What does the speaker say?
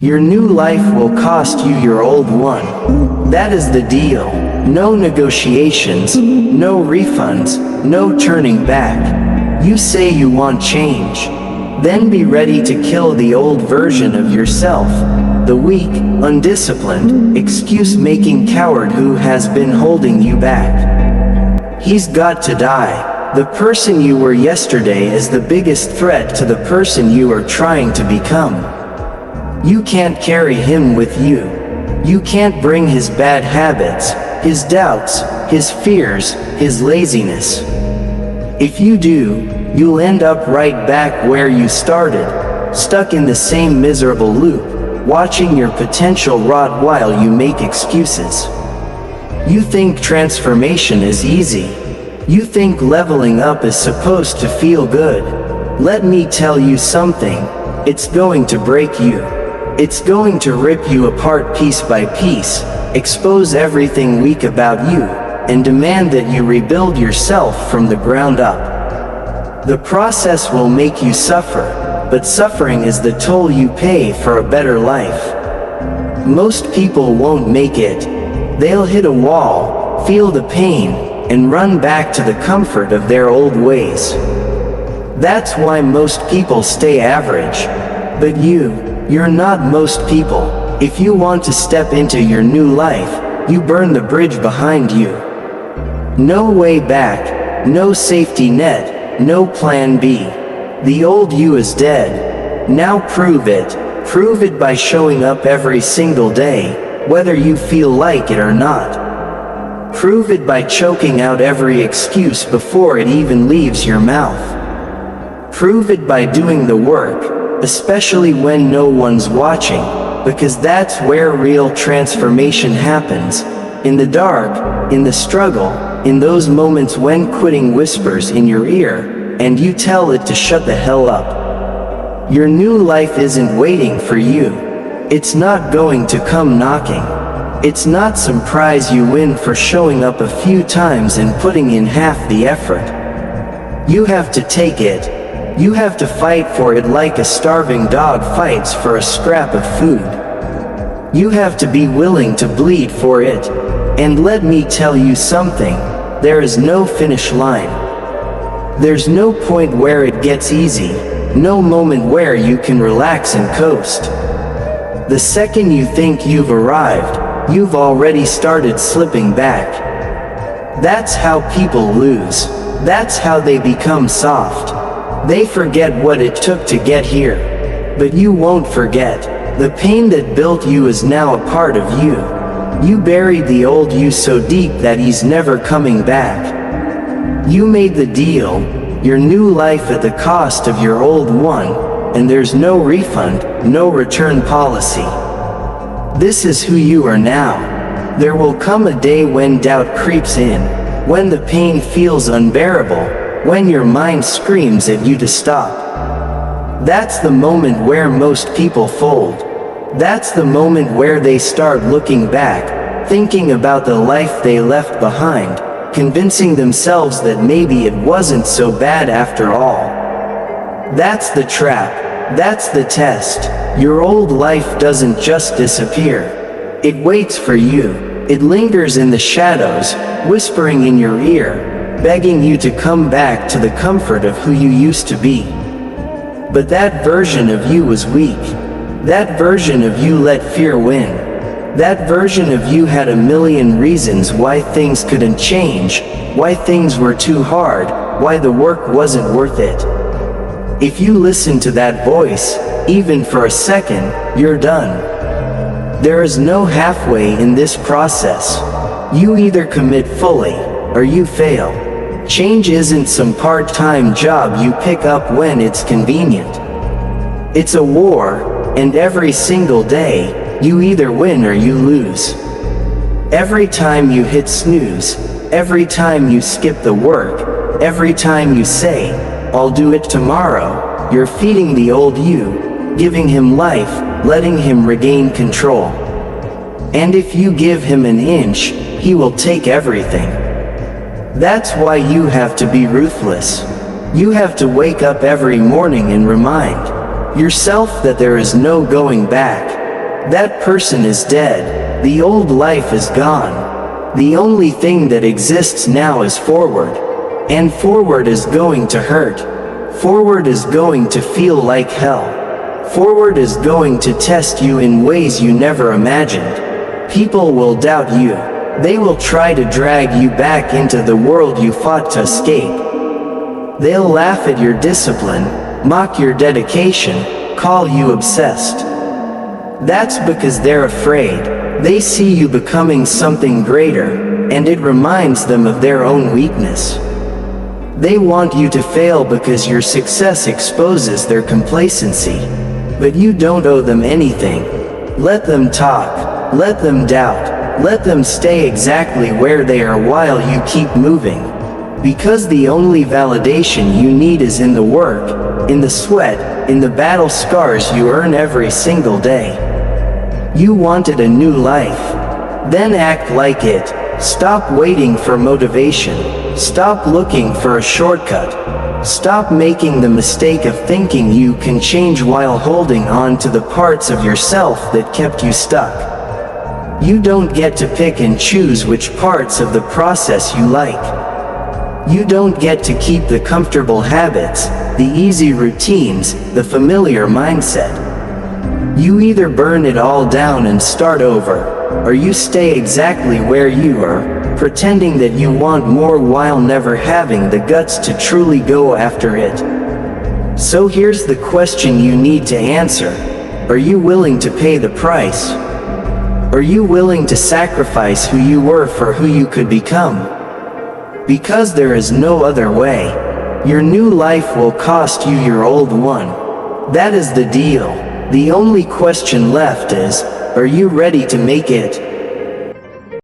Your new life will cost you your old one. That is the deal. No negotiations, no refunds, no turning back. You say you want change. Then be ready to kill the old version of yourself, the weak, undisciplined, excuse-making coward who has been holding you back. He's got to die. The person you were yesterday is the biggest threat to the person you are trying to become. You can't carry him with you. You can't bring his bad habits, his doubts, his fears, his laziness. If you do, you'll end up right back where you started, stuck in the same miserable loop, watching your potential rot while you make excuses. You think transformation is easy. You think leveling up is supposed to feel good. Let me tell you something. It's going to break you. It's going to rip you apart piece by piece, expose everything weak about you, and demand that you rebuild yourself from the ground up. The process will make you suffer, but suffering is the toll you pay for a better life. Most people won't make it. They'll hit a wall, feel the pain, and run back to the comfort of their old ways. That's why most people stay average. But you're not most people. If you want to step into your new life, you burn the bridge behind you. No way back, no safety net, no plan B. The old you is dead. Now prove it. Prove it by showing up every single day, whether you feel like it or not. Prove it by choking out every excuse before it even leaves your mouth. Prove it by doing the work, especially when no one's watching, because that's where real transformation happens. In the dark, in the struggle, in those moments when quitting whispers in your ear, and you tell it to shut the hell up. Your new life isn't waiting for you. It's not going to come knocking. It's not some prize you win for showing up a few times and putting in half the effort. You have to take it. You have to fight for it like a starving dog fights for a scrap of food. You have to be willing to bleed for it. And let me tell you something, there is no finish line. There's no point where it gets easy, no moment where you can relax and coast. The second you think you've arrived, you've already started slipping back. That's how people lose. That's how they become soft. They forget what it took to get here. But you won't forget. The pain that built you is now a part of you. You buried the old you so deep that he's never coming back. You made the deal, your new life at the cost of your old one, and there's no refund, no return policy. This is who you are now. There will come a day when doubt creeps in, when the pain feels unbearable, when your mind screams at you to stop. That's the moment where most people fold. That's the moment where they start looking back, thinking about the life they left behind, convincing themselves that maybe it wasn't so bad after all. That's the trap. That's the test. Your old life doesn't just disappear. It waits for you. It lingers in the shadows, whispering in your ear, begging you to come back to the comfort of who you used to be. But that version of you was weak. That version of you let fear win. That version of you had a million reasons why things couldn't change, why things were too hard, why the work wasn't worth it. If you listen to that voice, even for a second, you're done. There is no halfway in this process. You either commit fully, or you fail. Change isn't some part-time job you pick up when it's convenient. It's a war, and every single day, you either win or you lose. Every time you hit snooze, every time you skip the work, every time you say, "I'll do it tomorrow," you're feeding the old you, giving him life, letting him regain control. And if you give him an inch, he will take everything. That's why you have to be ruthless. You have to wake up every morning and remind yourself that there is no going back. that person is dead. The old life is gone. The only thing that exists now is forward. And forward is going to hurt. Forward is going to feel like hell. Forward is going to test you in ways you never imagined. People will doubt you. They will try to drag you back into the world you fought to escape. They'll laugh at your discipline, mock your dedication, call you obsessed. That's because they're afraid. They see you becoming something greater, and it reminds them of their own weakness. They want you to fail because your success exposes their complacency. But you don't owe them anything. Let them talk. Let them doubt. Let them stay exactly where they are while you keep moving. Because the only validation you need is in the work, in the sweat, in the battle scars you earn every single day. You wanted a new life. Then act like it. Stop waiting for motivation. Stop looking for a shortcut. Stop making the mistake of thinking you can change while holding on to the parts of yourself that kept you stuck. You don't get to pick and choose which parts of the process you like. You don't get to keep the comfortable habits, the easy routines, the familiar mindset. You either burn it all down and start over, or you stay exactly where you are, pretending that you want more while never having the guts to truly go after it. So here's the question you need to answer. Are you willing to pay the price? Are you willing to sacrifice who you were for who you could become? Because there is no other way. Your new life will cost you your old one. That is the deal. The only question left is, are you ready to make it?